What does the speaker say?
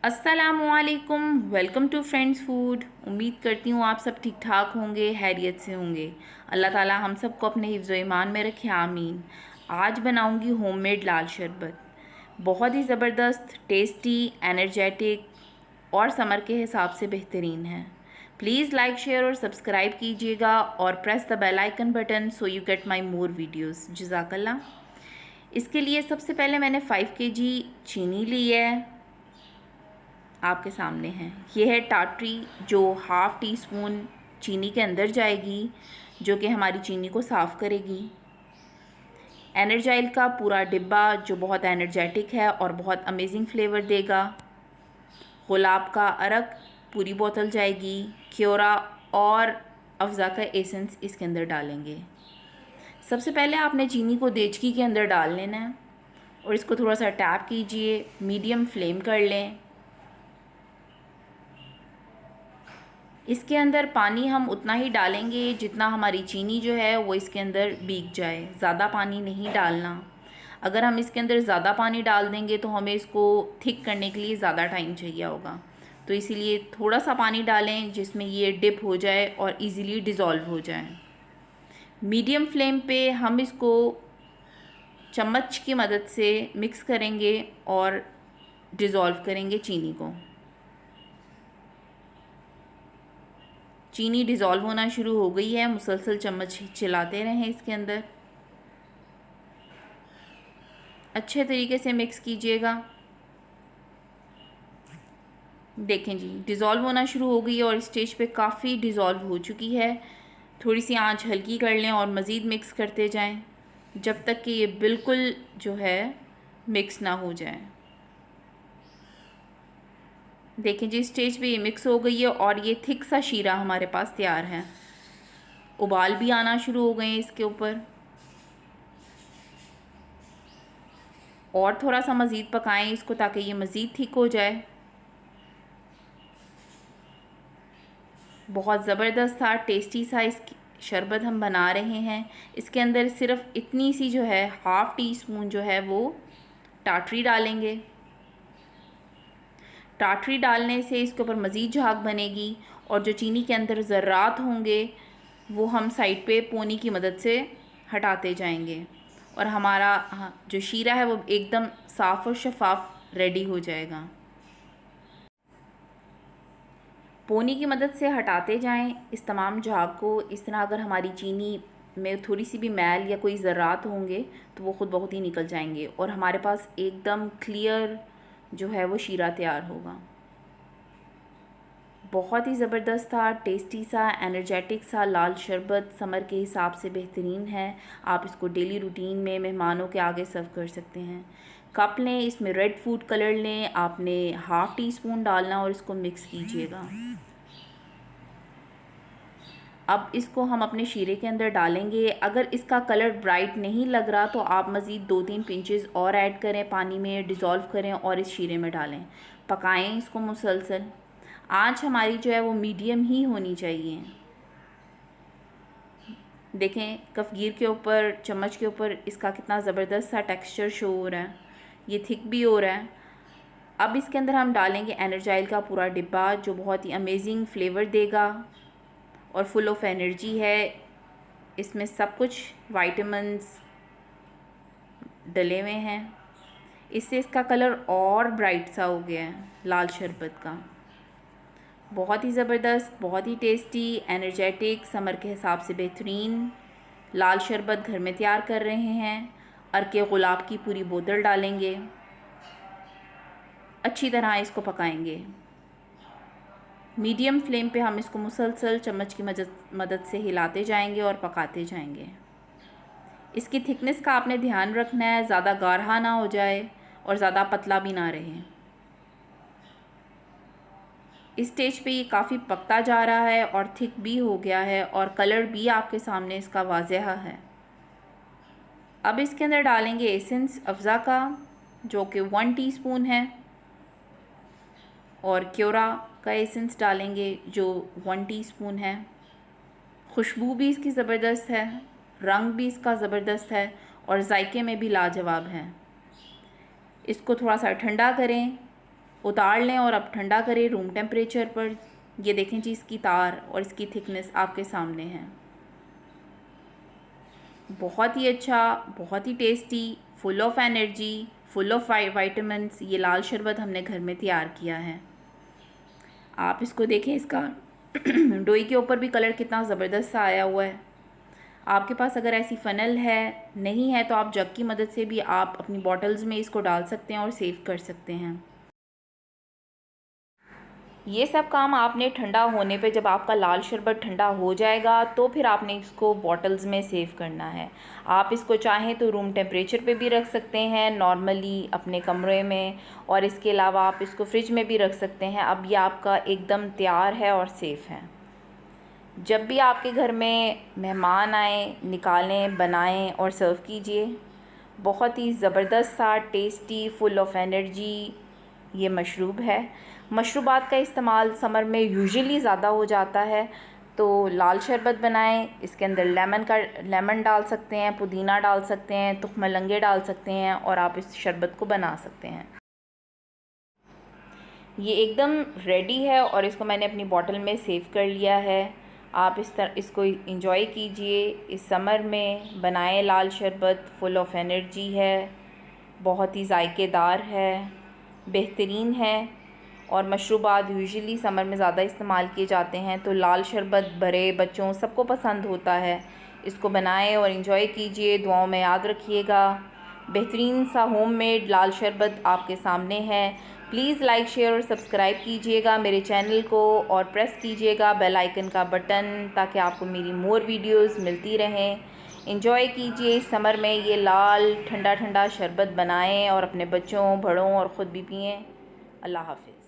अस्सलामुअलैकुम, welcome to friends food. उम्मीद करती हूँ आप सब ठीक ठाक होंगे, हैरियत से होंगे। अल्लाह ताला हम सबको अपने हिफ्ज़ व ईमान में रखे, आमीन। आज बनाऊँगी होममेड लाल शरबत। बहुत ही ज़बरदस्त, टेस्टी, एनर्जेटिक और समर के हिसाब से बेहतरीन है। प्लीज़ लाइक, शेयर और सब्सक्राइब कीजिएगा और press the bell icon button so you get my more videos. जज़ाकल्लाह। इसके लिए सबसे पहले मैंने 5 kg चीनी ली है, आपके सामने है। ये है टाटरी, जो हाफ़ टी स्पून चीनी के अंदर जाएगी, जो कि हमारी चीनी को साफ़ करेगी। एनर्जाइल का पूरा डिब्बा, जो बहुत एनर्जेटिक है और बहुत अमेजिंग फ्लेवर देगा। गुलाब का अरक पूरी बोतल जाएगी। क्योरा और अफ़ज़ा का एसेंस इसके अंदर डालेंगे। सबसे पहले आपने चीनी को देचकी के अंदर डाल लेना है और इसको थोड़ा सा टैप कीजिए, मीडियम फ्लेम कर लें। इसके अंदर पानी हम उतना ही डालेंगे जितना हमारी चीनी जो है वो इसके अंदर भीग जाए। ज़्यादा पानी नहीं डालना। अगर हम इसके अंदर ज़्यादा पानी डाल देंगे तो हमें इसको थिक करने के लिए ज़्यादा टाइम चाहिए होगा, तो इसीलिए थोड़ा सा पानी डालें जिसमें ये डिप हो जाए और इजीली डिज़ोल्व हो जाए। मीडियम फ्लेम पे हम इसको चम्मच की मदद से मिक्स करेंगे और डिज़ोल्व करेंगे चीनी को। चीनी डिज़ोल्व होना शुरू हो गई है। मुसलसल चम्मच चलाते रहें, इसके अंदर अच्छे तरीके से मिक्स कीजिएगा। देखें जी, डिज़ोल्व होना शुरू हो गई है और स्टेज पे काफ़ी डिज़ोल्व हो चुकी है। थोड़ी सी आंच हल्की कर लें और मज़ीद मिक्स करते जाएं जब तक कि ये बिल्कुल जो है मिक्स ना हो जाए। देखें जी, स्टेज पे ये मिक्स हो गई है और ये थिक सा शीरा हमारे पास तैयार है। उबाल भी आना शुरू हो गए हैं इसके ऊपर। और थोड़ा सा मज़ीद पकाएं इसको ताकि ये मज़ीद थिक हो जाए। बहुत ज़बरदस्त था, टेस्टी सा इसकी शरबत हम बना रहे हैं। इसके अंदर सिर्फ इतनी सी जो है हाफ़ टी स्पून जो है वो टाटरी डालेंगे। टाटरी डालने से इसके ऊपर मज़ीद झाग बनेगी और जो चीनी के अंदर ज़र्रात होंगे वो हम साइड पे पोनी की मदद से हटाते जाएंगे और हमारा जो शीरा है वो एकदम साफ़ और शफाफ रेडी हो जाएगा। पोनी की मदद से हटाते जाएं इस तमाम झाग को। इस तरह अगर हमारी चीनी में थोड़ी सी भी मैल या कोई ज़र्रात होंगे तो वो ख़ुद बहुत ही निकल जाएंगे और हमारे पास एकदम क्लियर जो है वो शीरा तैयार होगा। बहुत ही ज़बरदस्त था, टेस्टी सा, एनर्जेटिक सा लाल शरबत समर के हिसाब से बेहतरीन है। आप इसको डेली रूटीन में मेहमानों के आगे सर्व कर सकते हैं। कप लें, इसमें रेड फूड कलर लें, आपने हाफ़ टी स्पून डालना और इसको मिक्स कीजिएगा। अब इसको हम अपने शीरे के अंदर डालेंगे। अगर इसका कलर ब्राइट नहीं लग रहा तो आप मज़ीद 2-3 पिंचेस और ऐड करें, पानी में डिज़ोल्व करें और इस शीरे में डालें। पकाएं इसको मुसलसल। आंच हमारी जो है वो मीडियम ही होनी चाहिए। देखें कफ़गीर के ऊपर, चम्मच के ऊपर इसका कितना ज़बरदस्त सा टेक्सचर शो हो रहा है, ये थिक भी हो रहा है। अब इसके अंदर हम डालेंगे एनर्जाइल का पूरा डिब्बा, जो बहुत ही अमेजिंग फ्लेवर देगा और फुल ऑफ एनर्जी है। इसमें सब कुछ वाइटामिन्स डले हुए हैं। इससे इसका कलर और ब्राइट सा हो गया है लाल शरबत का। बहुत ही ज़बरदस्त, बहुत ही टेस्टी, एनर्जेटिक, समर के हिसाब से बेहतरीन लाल शरबत घर में तैयार कर रहे हैं। अर्के गुलाब की पूरी बोतल डालेंगे, अच्छी तरह इसको पकाएंगे। मीडियम फ्लेम पे हम इसको मुसलसल चम्मच की मदद से हिलाते जाएंगे और पकाते जाएंगे। इसकी थिकनेस का आपने ध्यान रखना है, ज़्यादा गाढ़ा ना हो जाए और ज़्यादा पतला भी ना रहे। इस स्टेज पे ये काफ़ी पकता जा रहा है और थिक भी हो गया है और कलर भी आपके सामने इसका वाज़ेह है। अब इसके अंदर डालेंगे एसेंस अफ़ज़ा का, जो कि 1 टीस्पून है, और क्योरा का एसेंस डालेंगे जो 1 टीस्पून है। खुशबू भी इसकी ज़बरदस्त है, रंग भी इसका ज़बरदस्त है और जायके में भी लाजवाब है। इसको थोड़ा सा ठंडा करें उतार लें और अब ठंडा करें रूम टेम्परेचर पर। ये देखें जी, इसकी तार और इसकी थिकनेस आपके सामने है। बहुत ही अच्छा, बहुत ही tasty, full of energy, full of vitamins ये लाल शरबत हमने घर में तैयार किया है। आप इसको देखें, इसका डोई के ऊपर भी कलर कितना ज़बरदस्त सा आया हुआ है। आपके पास अगर ऐसी फ़नल है, नहीं है, तो आप जग की मदद से भी आप अपनी बॉटल्स में इसको डाल सकते हैं और सेव कर सकते हैं। ये सब काम आपने ठंडा होने पे, जब आपका लाल शरबत ठंडा हो जाएगा तो फिर आपने इसको बॉटल्स में सेव करना है। आप इसको चाहें तो रूम टेम्परेचर पे भी रख सकते हैं नॉर्मली अपने कमरे में, और इसके अलावा आप इसको फ्रिज में भी रख सकते हैं। अब ये आपका एकदम तैयार है और सेफ़ है। जब भी आपके घर में मेहमान आए, निकालें, बनाएं और सर्व कीजिए। बहुत ही ज़बरदस्त सा, टेस्टी, फुल ऑफ एनर्जी ये मशरूब है। मशरूबात का इस्तेमाल समर में यूजुअली ज़्यादा हो जाता है, तो लाल शरबत बनाएं। इसके अंदर लेमन डाल सकते हैं, पुदीना डाल सकते हैं, तुख्म मलंगे डाल सकते हैं और आप इस शरबत को बना सकते हैं। ये एकदम रेडी है और इसको मैंने अपनी बॉटल में सेव कर लिया है। आप इसको इंजॉय कीजिए। इस समर में बनाएं लाल शरबत, फुल ऑफ एनर्जी है, बहुत ही जायकेदार है, बेहतरीन है। और मशरूबात यूजुअली समर में ज़्यादा इस्तेमाल किए जाते हैं, तो लाल शरबत बड़े बच्चों सबको पसंद होता है। इसको बनाएं और इंजॉय कीजिए। दुआओं में याद रखिएगा। बेहतरीन सा होममेड लाल शरबत आपके सामने है। प्लीज़ लाइक, शेयर और सब्सक्राइब कीजिएगा मेरे चैनल को और प्रेस कीजिएगा बेल आइकन का बटन, ताकि आपको मेरी मोर वीडियोस मिलती रहें। एंजॉय कीजिए समर में ये लाल ठंडा ठंडा शरबत बनाएं और अपने बच्चों, बड़ों और ख़ुद भी पिएं। अल्लाह हाफ़िज़।